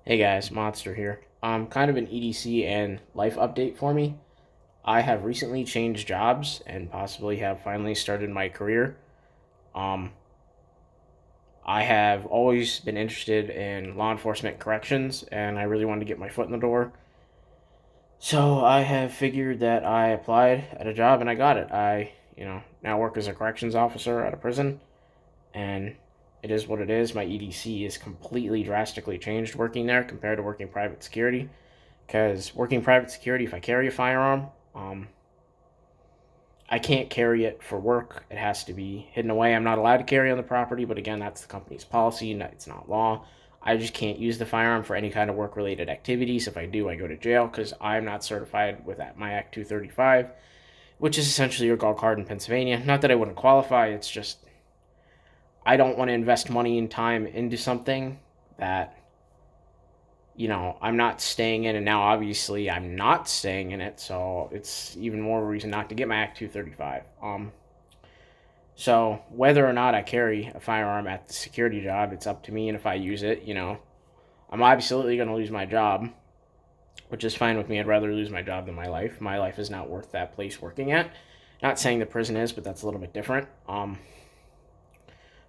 Hey guys, Monster here. Kind of an EDC and life update for me. I have recently changed jobs and possibly have finally started my career. Um, I have always been interested in law enforcement corrections and I really wanted to get my foot in the door. So I have figured that I applied at a job and I got it. I now work as a corrections officer at a prison and it is what it is. My EDC is completely drastically changed working there compared to working private security. Because working private security, if I carry a firearm, I can't carry it for work. It has to be hidden away. I'm not allowed to carry on the property, but again, that's the company's policy. It's not law. I just can't use the firearm for any kind of work related activities. If I do, I go to jail because I'm not certified with my Act 235, which is essentially your gold card in Pennsylvania. Not that I wouldn't qualify, it's just I don't want to invest money and time into something that I'm not staying in, and now obviously I'm not staying in it, so it's even more reason not to get my Act 235. So whether or not I carry a firearm at the security job, it's up to me, and if I use it, I'm absolutely going to lose my job, which is fine with me. I'd rather lose my job than my life. My life is not worth that place working at. Not saying the prison is, but that's a little bit different.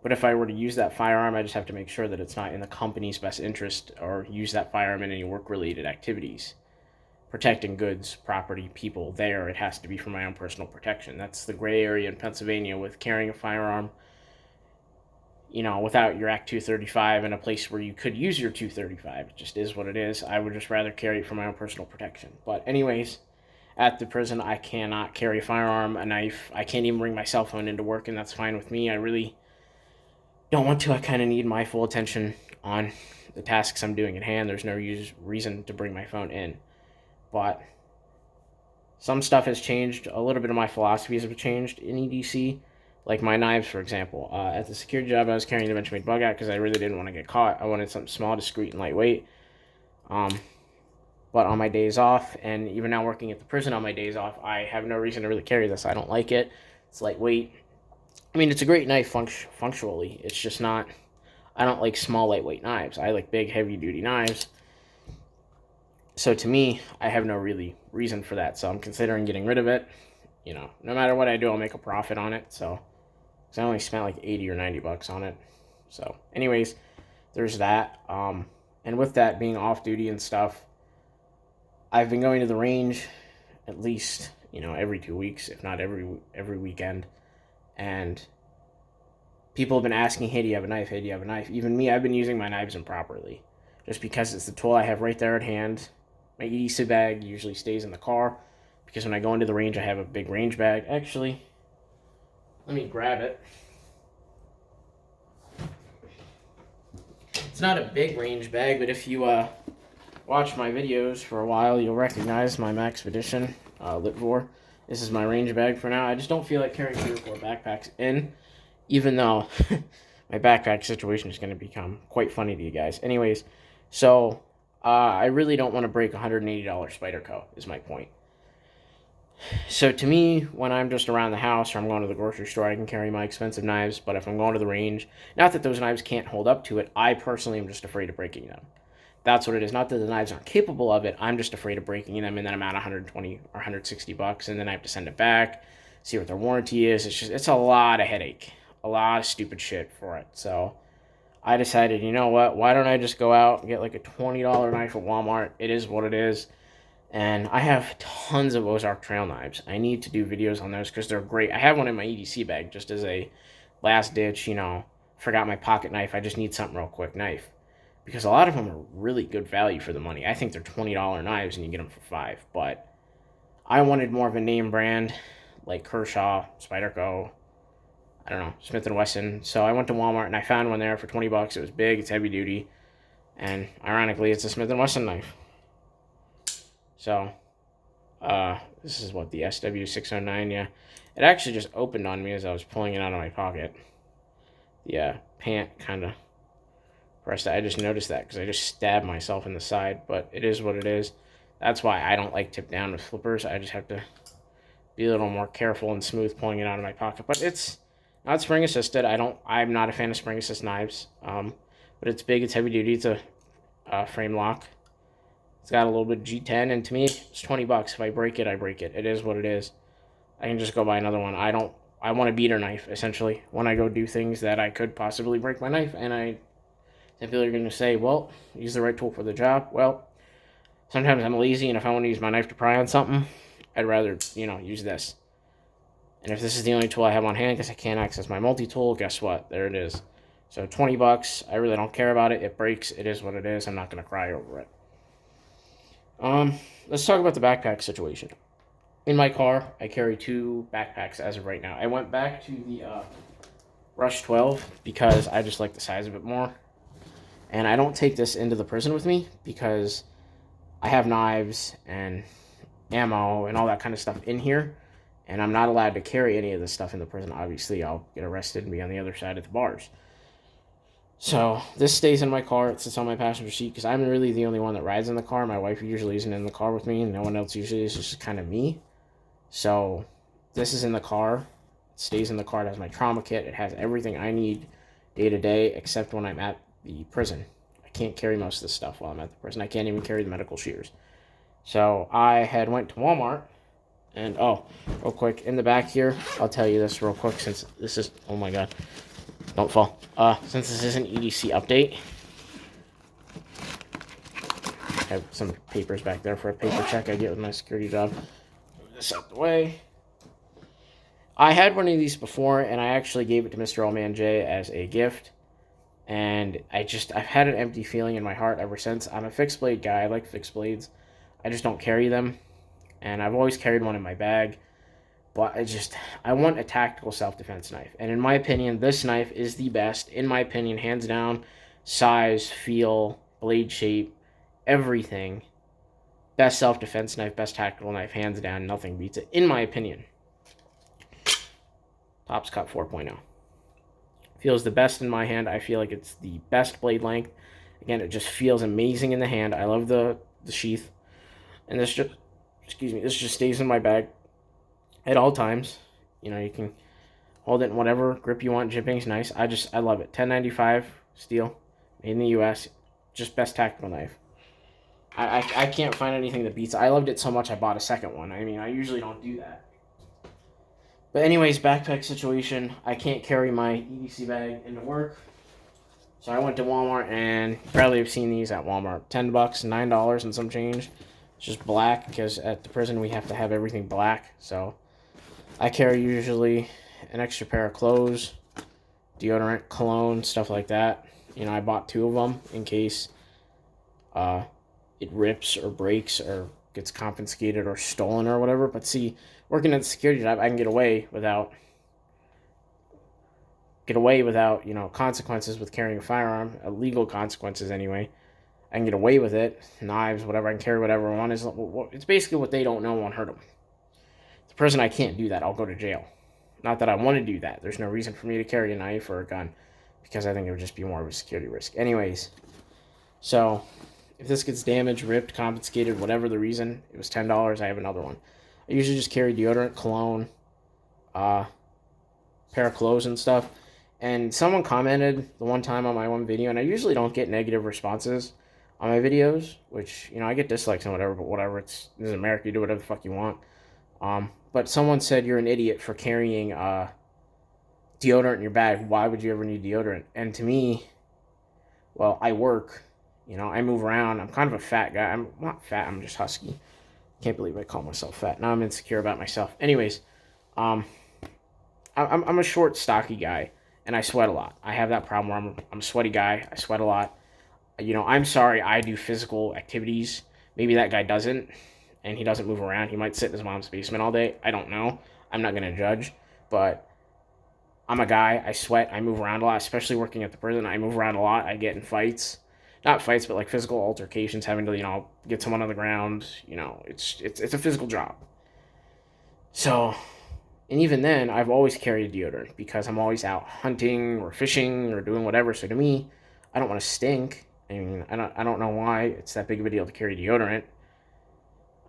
But if I were to use that firearm, I just have to make sure that it's not in the company's best interest or use that firearm in any work related activities. Protecting goods, property, people there, it has to be for my own personal protection. That's the gray area in Pennsylvania with carrying a firearm, without your Act 235 in a place where you could use your 235. It just is what it is. I would just rather carry it for my own personal protection. But, anyways, at the prison, I cannot carry a firearm, a knife. I can't even bring my cell phone into work, and that's fine with me. I really don't want to. I kind of need my full attention on the tasks I'm doing at hand. There's no reason to bring my phone in. But some stuff has changed. A little bit of my philosophies have changed in EDC. Like my knives, for example. At the security job, I was carrying the Benchmade bug out because I really didn't want to get caught. I wanted something small, discreet, and lightweight. Um, but on my days off, and even now working at the prison on my days off, I have no reason to really carry this. I don't like it. It's lightweight. I mean, it's a great knife functionally. It's just not. I don't like small, lightweight knives. I like big, heavy duty knives. So to me, I have no really reason for that. So I'm considering getting rid of it. No matter what I do, I'll make a profit on it. So, because I only spent like 80 or 90 bucks on it. So, anyways, there's that. And with that being off duty and stuff, I've been going to the range at least every 2 weeks, if not every weekend. And people have been asking, "Hey, do you have a knife? Hey, do you have a knife?" Even me, I've been using my knives improperly, just because it's the tool I have right there at hand. My EDC bag usually stays in the car because when I go into the range, I have a big range bag. Actually, let me grab it. It's not a big range bag, but if you watch my videos for a while, you'll recognize my Maxpedition Litvor. This is my range bag for now. I just don't feel like carrying 3 or 4 backpacks in, even though my backpack situation is going to become quite funny to you guys. Anyways, so I really don't want to break $180 Spyderco, is my point. So to me, when I'm just around the house or I'm going to the grocery store, I can carry my expensive knives. But if I'm going to the range, not that those knives can't hold up to it, I personally am just afraid of breaking them. That's what it is. Not that the knives aren't capable of it. I'm just afraid of breaking them, and then I'm out 120 or 160 bucks, and then I have to send it back, see what their warranty is. It's a lot of headache, a lot of stupid shit for it. So I decided, you know what? Why don't I just go out and get like a $20 knife at Walmart? It is what it is. And I have tons of Ozark Trail knives. I need to do videos on those because they're great. I have one in my EDC bag just as a last ditch, forgot my pocket knife. I just need something real quick knife. Because a lot of them are really good value for the money. I think they're $20 knives and you get them for 5. But I wanted more of a name brand like Kershaw, Spyderco, I don't know, Smith & Wesson. So I went to Walmart and I found one there for 20 bucks. It was big, it's heavy duty. And ironically, it's a Smith & Wesson knife. So, this is what, the SW609, yeah. It actually just opened on me as I was pulling it out of my pocket. The pant kind of pressed it. I just noticed that because I just stabbed myself in the side, but it is what it is. That's why I don't like tip down with flippers. I just have to be a little more careful and smooth pulling it out of my pocket. But it's not spring assisted. I'm not a fan of spring assist knives. But it's big, it's heavy duty, it's a frame lock. It's got a little bit of G10, and to me, it's 20 bucks. If I break it, I break it. It is what it is. I can just go buy another one. I want a beater knife, essentially. When I go do things that I could possibly break my knife, and people are going to say, well, use the right tool for the job. Well, sometimes I'm lazy, and if I want to use my knife to pry on something, I'd rather, use this. And if this is the only tool I have on hand because I can't access my multi-tool, guess what? There it is. So 20 bucks. I really don't care about it. It breaks. It is what it is. I'm not going to cry over it. Let's talk about the backpack situation. In my car, I carry 2 backpacks as of right now. I went back to the Rush 12 because I just like the size of it more. And I don't take this into the prison with me because I have knives and ammo and all that kind of stuff in here. And I'm not allowed to carry any of this stuff in the prison. Obviously, I'll get arrested and be on the other side of the bars. So this stays in my car. It sits on my passenger seat because I'm really the only one that rides in the car. My wife usually isn't in the car with me, and no one else usually is. It's just kind of me. So this is in the car. It stays in the car. It has my trauma kit. It has everything I need day to day, except when I'm at the prison. I can't carry most of this stuff while I'm at the prison. I can't even carry the medical shears. So I had went to Walmart, and real quick, in the back here, I'll tell you this real quick since this is, oh my god. Don't fall. Since this is an EDC update, I have some papers back there for a paper check I get with my security job. Move this out the way. I had one of these before, and I actually gave it to Mr. Old Man J as a gift. And I've had an empty feeling in my heart ever since. I'm a fixed blade guy. I like fixed blades. I just don't carry them. And I've always carried one in my bag. But I want a tactical self-defense knife. And in my opinion, this knife is the best. In my opinion, hands down. Size, feel, blade shape, everything. Best self-defense knife, best tactical knife, hands down. Nothing beats it, in my opinion. Topps Cut 4.0. Feels the best in my hand. I feel like it's the best blade length. Again, it just feels amazing in the hand. I love the sheath. And this just stays in my bag at all times. You can hold it in whatever grip you want. Jimping's nice. I love it. 1095 steel, made in the U.S. Just best tactical knife. I can't find anything that beats it. I loved it so much I bought a second one. I mean, I usually don't do that. But anyways, backpack situation. I can't carry my EDC bag into work. So I went to Walmart, and you probably have seen these at Walmart. $10, $9 and some change. It's just black because at the prison we have to have everything black. So I carry usually an extra pair of clothes, deodorant, cologne, stuff like that. I bought 2 of them in case it rips or breaks or gets confiscated or stolen or whatever. But see, working at the security job, I can get away without consequences with carrying a firearm, illegal consequences anyway. I can get away with it, knives, whatever. I can carry whatever I want. It's basically what they don't know won't hurt them. The prison, I can't do that. I'll go to jail. Not that I want to do that. There's no reason for me to carry a knife or a gun because I think it would just be more of a security risk. Anyways, so if this gets damaged, ripped, confiscated, whatever the reason, it was $10. I have another one. I usually just carry deodorant, cologne, pair of clothes and stuff. And someone commented the one time on my one video, and I usually don't get negative responses on my videos, which, I get dislikes and whatever, but whatever. This is America. You do whatever the fuck you want. But someone said you're an idiot for carrying deodorant in your bag. Why would you ever need deodorant? And to me, well, I work. I move around. I'm kind of a fat guy. I'm not fat. I'm just husky. Can't believe I call myself fat. Now I'm insecure about myself. Anyways, I'm a short, stocky guy, and I sweat a lot. I have that problem where I'm a sweaty guy. I sweat a lot. I'm sorry I do physical activities. Maybe that guy doesn't, and he doesn't move around. He might sit in his mom's basement all day. I don't know. I'm not going to judge, but I'm a guy. I sweat. I move around a lot, especially working at the prison. I move around a lot. I get in fights. Not fights, but like physical altercations, having to, get someone on the ground. It's a physical job. So, and even then, I've always carried deodorant because I'm always out hunting or fishing or doing whatever. So to me, I don't want to stink. I mean, I don't know why it's that big of a deal to carry deodorant.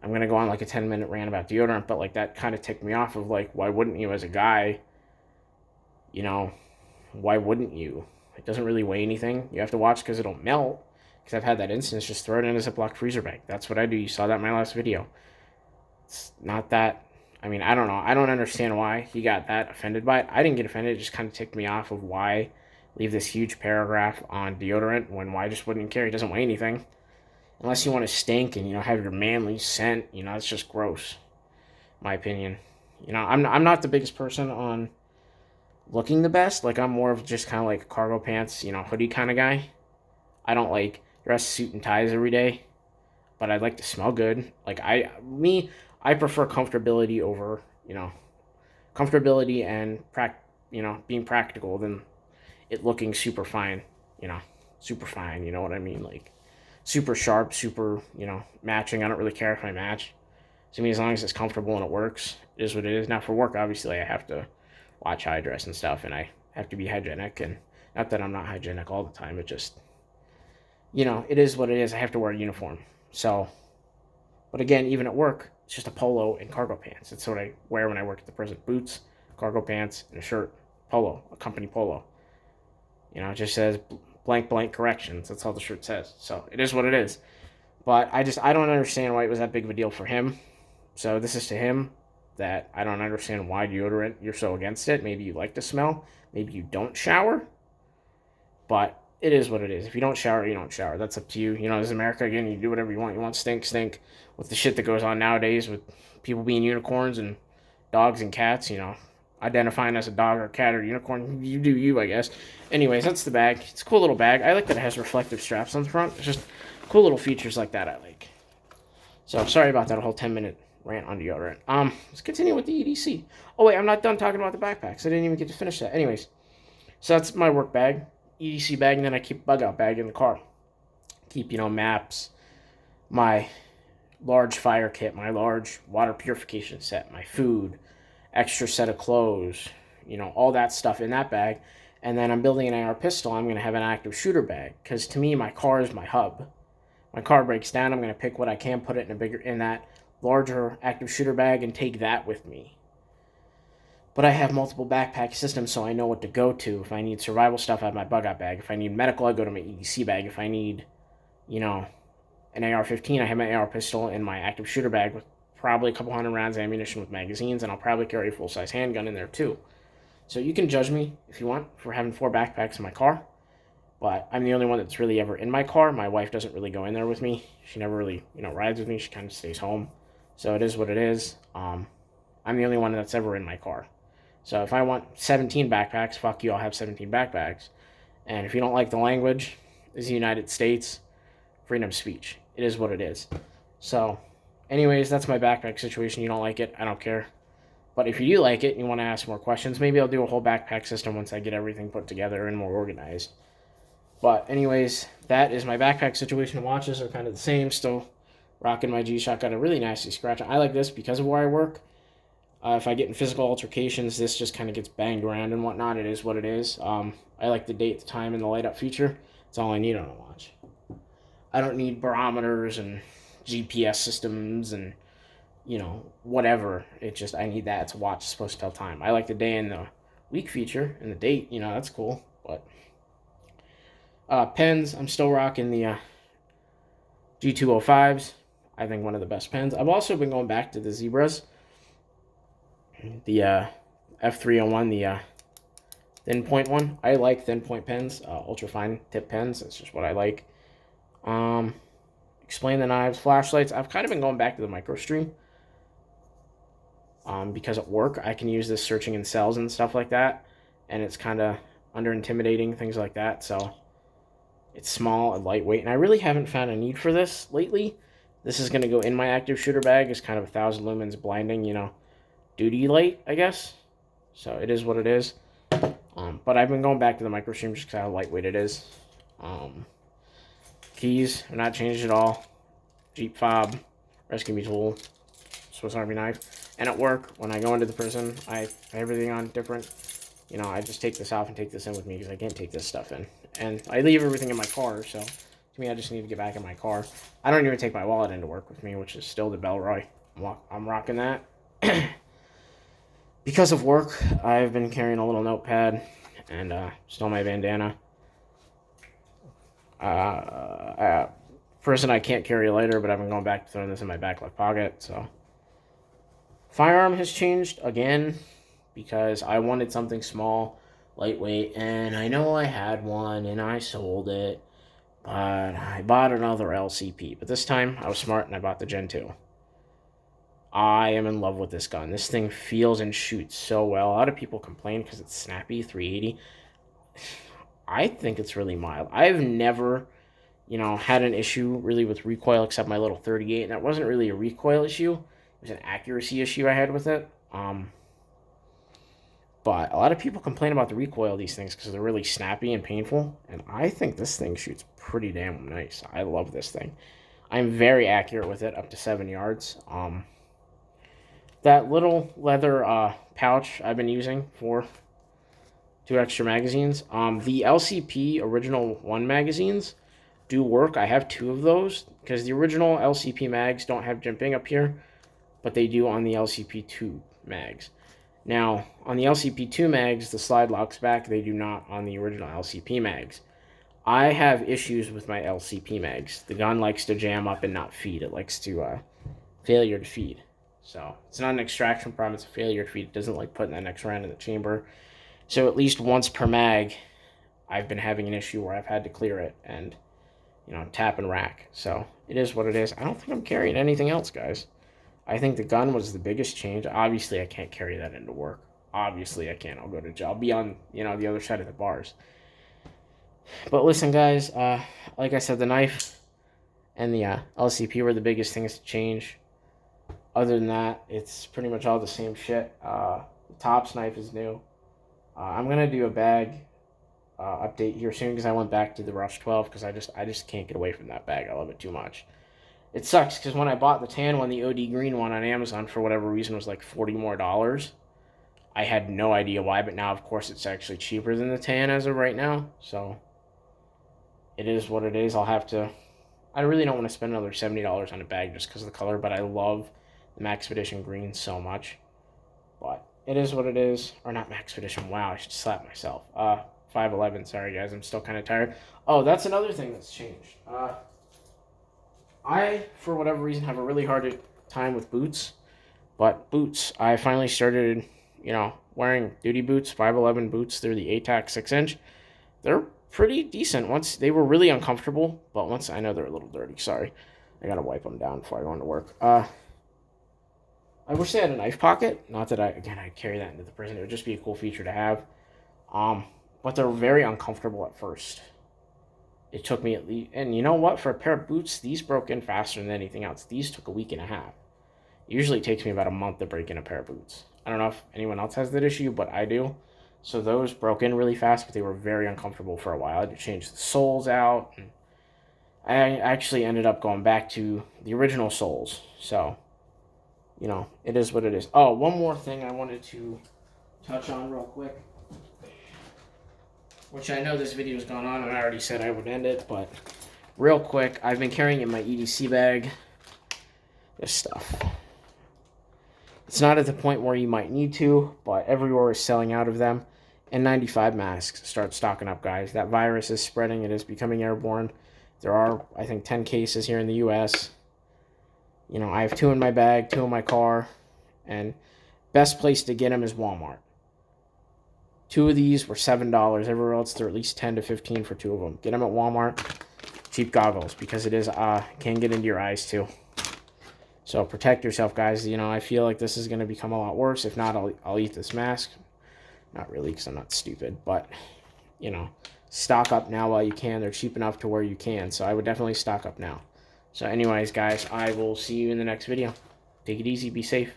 I'm going to go on like a 10-minute rant about deodorant, but like that kind of ticked me off of like, why wouldn't you as a guy, why wouldn't you? It doesn't really weigh anything. You have to watch because it'll melt because I've had that instance. Just throw it in a Ziploc freezer bag. That's what I do. You saw that in my last video. It's not that. I mean, I don't know. I don't understand why he got that offended by it. I didn't get offended. It just kind of ticked me off of why leave this huge paragraph on deodorant when why just wouldn't care. He doesn't weigh anything. Unless you want to stink and, have your manly scent, it's just gross. My opinion. I'm not the biggest person on looking the best. Like, I'm more of just kind of like cargo pants, hoodie kind of guy. I don't like dress suit and ties every day, but I'd like to smell good. Like, I prefer comfortability over, comfortability and being practical than it looking super fine, super fine, you know what I mean? Like, super sharp, super, matching. I don't really care if I match. To me, as long as it's comfortable and it works, it is what it is. Now, for work, obviously, I have to watch how I dress and stuff, and I have to be hygienic. And not that I'm not hygienic all the time, it just, it is what it is. I have to wear a uniform. So, but again, even at work, it's just a polo and cargo pants. It's what I wear when I work at the prison. Boots, cargo pants, and a shirt. Polo, a company polo. It just says blank, blank corrections. That's all the shirt says. So, it is what it is. But I don't understand why it was that big of a deal for him. So this is to him, that I don't understand why deodorant, you're so against it. Maybe you like the smell. Maybe you don't shower. But it is what it is. If you don't shower, you don't shower. That's up to you. This is America. Again, you do whatever you want. You want stink, stink. With the shit that goes on nowadays with people being unicorns and dogs and cats, identifying as a dog or cat or unicorn. You do you, I guess. Anyways, that's the bag. It's a cool little bag. I like that it has reflective straps on the front. It's just cool little features like that I like. So, sorry about that whole 10-minute rant on deodorant. Let's continue with the EDC. Oh, wait, I'm not done talking about the backpacks. I didn't even get to finish that. Anyways, so that's my work bag, EDC bag, and then I keep a bug-out bag in the car. Keep, maps, my large fire kit, my large water purification set, my food, extra set of clothes, all that stuff in that bag. And then I'm building an AR pistol. I'm going to have an active shooter bag, because to me, my car is my hub. My car breaks down, I'm going to pick what I can, put it in that larger active shooter bag, and take that with me. But I have multiple backpack systems, so I know what to go to. If I need survival stuff, I have my bug-out bag. If I need medical, I go to my EDC bag. If I need, an AR-15, I have my AR pistol in my active shooter bag with probably a couple hundred rounds of ammunition with magazines, and I'll probably carry a full-size handgun in there too. So you can judge me if you want for having 4 backpacks in my car. But I'm the only one that's really ever in my car. My wife doesn't really go in there with me. She never really, rides with me. She kind of stays home. So it is what it is. I'm the only one that's ever in my car. So if I want 17 backpacks, fuck you, I'll have 17 backpacks. And if you don't like the language, this is the United States, freedom of speech. It is what it is. So, anyways, that's my backpack situation. You don't like it, I don't care. But if you do like it and you want to ask more questions, maybe I'll do a whole backpack system once I get everything put together and more organized. But anyways, that is my backpack situation. Watches are kind of the same. Still rocking my G-Shock. Got a really nasty scratch. I like this because of where I work. If I get in physical altercations, this just kind of gets banged around and whatnot. It is what it is. I like the date, the time, and the light-up feature. That's all I need on a watch. I don't need barometers and GPS systems and, whatever. I need that. It's a watch. It's supposed to tell time. I like the day and the week feature and the date. That's cool. But pens, I'm still rocking the G205s. I think one of the best pens. I've also been going back to the Zebras. The F301, the thin point one. I like thin point pens, ultra fine tip pens. That's just what I like. Explain the knives, flashlights. I've kind of been going back to the MicroStream. Because at work, I can use this searching in cells and stuff like that. And it's kind of under intimidating, things like that. So it's small and lightweight, and I really haven't found a need for this lately. This is going to go in my active shooter bag. It's kind of 1,000 lumens blinding, duty light, I guess. So it is what it is. But I've been going back to the MicroStream just because how lightweight it is. Keys are not changed at all. Jeep fob, rescue me tool, Swiss Army knife. And at work, when I go into the prison, I have everything on different. I just take this off and take this in with me because I can't take this stuff in. And I leave everything in my car, so to me, I just need to get back in my car. I don't even take my wallet into work with me, which is still the Bellroy. I'm rocking that. Because of work, I've been carrying a little notepad and still my bandana. Person, I can't carry a lighter, but I've been going back to throwing this in my back left pocket. So firearm has changed again because I wanted something small, lightweight, and I know I had one and I sold it, but I bought another LCP. But this time I was smart and I bought the Gen 2. I am in love with this gun. This thing feels and shoots so well. A lot of people complain because it's snappy, 380. I think it's really mild. I've never, had an issue really with recoil except my little 38, and that wasn't really a recoil issue. It was an accuracy issue I had with it. But a lot of people complain about the recoil of these things because they're really snappy and painful, and I think this thing shoots pretty damn nice. I love this thing. I'm very accurate with it, up to 7 yards. That little leather pouch I've been using for 2 extra magazines. The LCP Original 1 magazines do work. I have 2 of those because the original LCP mags don't have jimping up here, but they do on the LCP2 mags. Now, on the LCP2 mags, the slide locks back. They do not on the original LCP mags. I have issues with my LCP mags. The gun likes to jam up and not feed. It likes to failure to feed. So it's not an extraction problem. It's a failure to feed. It doesn't like putting that next round in the chamber. So at least once per mag, I've been having an issue where I've had to clear it and, tap and rack. So it is what it is. I don't think I'm carrying anything else, guys. I think the gun was the biggest change. Obviously, I can't carry that into work. Obviously, I can't. I'll go to jail. I'll be on, the other side of the bars. But listen, guys, like I said, the knife and the LCP were the biggest things to change. Other than that, it's pretty much all the same shit. The Tops knife is new. I'm going to do a bag update here soon because I went back to the Rush 12 because I just can't get away from that bag. I love it too much. It sucks because when I bought the tan one, the OD green one on Amazon, for whatever reason, was like $40 more. I had no idea why, but now, of course, it's actually cheaper than the tan as of right now. So it is what it is. I really don't want to spend another $70 on a bag just because of the color, but I love the Maxpedition green so much. But it is what it is. Or not Maxpedition. Wow, I should slap myself. 511. Sorry, guys. I'm still kind of tired. Oh, that's another thing that's changed. I, for whatever reason, have a really hard time with boots. But boots, I finally started, wearing duty boots, 511 boots. They're the ATAC 6-inch. They're pretty decent. Once they were really uncomfortable, but once I know they're a little dirty. Sorry. I gotta wipe them down before I go into work. I wish they had a knife pocket. Not that I'd carry that into the prison. It would just be a cool feature to have. But they're very uncomfortable at first. It took me at least, and you know what? For a pair of boots, these broke in faster than anything else. These took a week and a half. Usually it takes me about a month to break in a pair of boots. I don't know if anyone else has that issue, but I do. So those broke in really fast, but they were very uncomfortable for a while. I had to change the soles out. And I actually ended up going back to the original soles. So, it is what it is. Oh, one more thing I wanted to touch on real quick. Which I know this video's gone on, and I already said I would end it, but real quick, I've been carrying in my EDC bag this stuff. It's not at the point where you might need to, but everywhere is selling out of them. N95 masks start stocking up, guys. That virus is spreading. It is becoming airborne. There are, I think, 10 cases here in the U.S. I have 2 in my bag, 2 in my car, and best place to get them is Walmart. 2 of these were $7. Everywhere else, they're at least 10 to 15 for 2 of them. Get them at Walmart. Cheap goggles, because it is can get into your eyes too. So protect yourself, guys. I feel like this is going to become a lot worse. If not, I'll eat this mask. Not really, because I'm not stupid. But, stock up now while you can. They're cheap enough to where you can. So I would definitely stock up now. So anyways, guys, I will see you in the next video. Take it easy. Be safe.